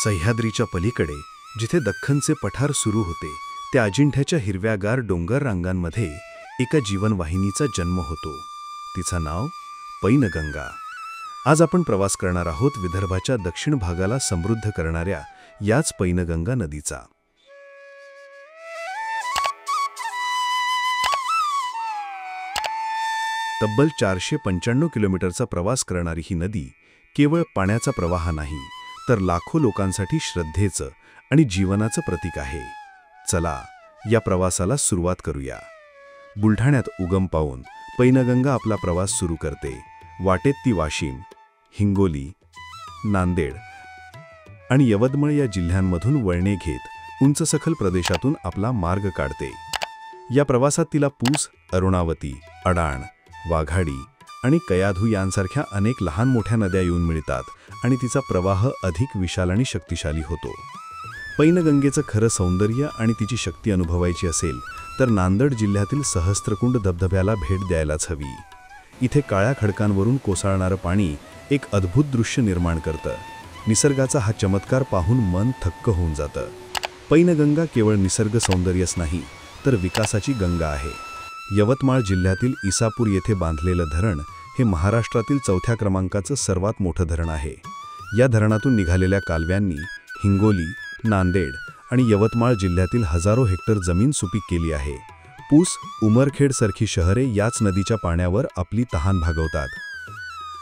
सह्याद्रीच्या पलीकडे जिथे दख्खनचे पठार सुरू होते त्या अजिंठ्याच्या हिरव्यागार डोंगर रांगांमध्ये एका जीवनवाहिनीचा जन्म होतो। तिचं नाव पैनगंगा। आज आपण प्रवास करणार आहोत विदर्भाच्या दक्षिण भागाला समृद्ध करणाऱ्या याच पैनगंगा नदीचा। तब्बल 495 किलोमीटरचा प्रवास करणारी ही नदी केवळ पाण्याचा प्रवाह नाही तर लाखो लोकांसाठी श्रद्धेचं आणि जीवनाचं प्रतीक आहे। चला या प्रवासाला सुरुवात करूया। बुलढाण्यात उगम पावून पैनगंगा आपला प्रवास सुरू करते। वाटेत ती वाशिम, हिंगोली, नांदेड आणि यवतमाळ या जिल्ह्यांमधून वळणे घेत उंच सखल प्रदेशातून आपला मार्ग काढते। या प्रवासात तिला पूस, अरुणावती, अडाण, वाघाडी आणि कयाधू यांसारख्या अनेक लहान मोठ्या नद्या येऊन मिळतात आणि तिचा प्रवाह अधिक विशाल आणि शक्तिशाली होतो। पैनगंगेचं खरं सौंदर्य आणि तिची शक्ती अनुभवायची असेल तर नांदेड जिल्ह्यातील सहस्त्रकुंड धबधब्याला भेट द्यायलाच हवी। इथे काळ्या खडकांवरून कोसळणारं पाणी एक अद्भुत दृश्य निर्माण करतं। निसर्गाचा हा चमत्कार पाहून मन थक्क होऊन जातं। पैनगंगा केवळ निसर्ग सौंदर्यच नाही तर विकासाची गंगा आहे। यवतमाळ जिल्ह्यातील इसापूर येथे बांधलेलं धरण हे महाराष्ट्रातील 4थ्या क्रमांकाचं सर्वात मोठं धरण आहे। या धरणातून निघालेल्या कालव्यांनी हिंगोली, नांदेड आणि यवतमाळ जिल्ह्यातील हजारो हेक्टर जमीन सुपीक केली आहे। पूस, उमरखेड सारखी शहरे याच नदीच्या पाण्यावर आपली तहान भागवतात।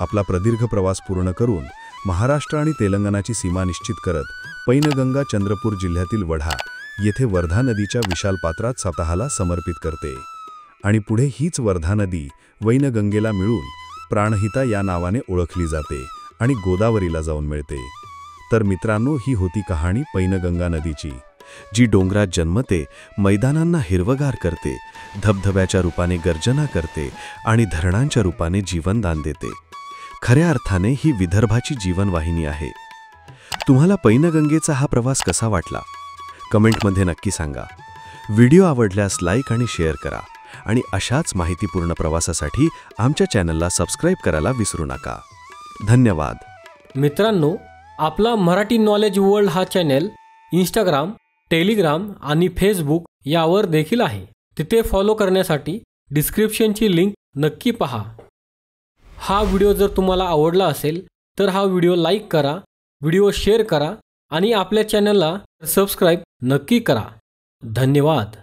आपला प्रदीर्घ प्रवास पूर्ण करून महाराष्ट्र आणि तेलंगणाची सीमा निश्चित करत पैनगंगा चंद्रपूर जिल्ह्यातील वढा येथे वर्धा नदीच्या विशाल पात्रात स्वतःला समर्पित करते आणि पुढे हीच वर्धा नदी वैनगंगेला मिळून प्राणहिता या नावाने ओळखली जाते आणि गोदावरीला जाऊन मिळते। तर मित्रांनो, ही होती कहाणी पैनगंगा नदीची, जी डोंगरात जन्मते, मैदानांना हिरवगार करते, धबधब्याच्या रूपाने गर्जना करते आणि धरणांच्या रूपाने जीवनदान देते। खऱ्या अर्थाने ही विदर्भाची जीवनवाहिनी आहे। तुम्हाला पैनगंगेचा हा प्रवास कसा वाटला? कमेंटमध्ये नक्की सांगा। व्हिडिओ आवडल्यास लाईक आणि शेअर करा आणि अशाच माहितीपूर्ण प्रवासासाठी आमच्या चॅनलला सबस्क्राईब करायला विसरू नका। धन्यवाद। मित्रांनो, आपला मराठी नॉलेज वर्ल्ड हा चॅनल इंस्टाग्राम, टेलिग्राम आणि फेसबुक यावर देखील आहे। तिथे फॉलो करण्यासाठी डिस्क्रिप्शनची लिंक नक्की पहा। हा व्हिडिओ जर तुम्हाला आवडला असेल तर हा व्हिडिओ लाईक करा, व्हिडिओ शेअर करा आणि आपल्या चॅनलला सबस्क्राईब नक्की करा। धन्यवाद।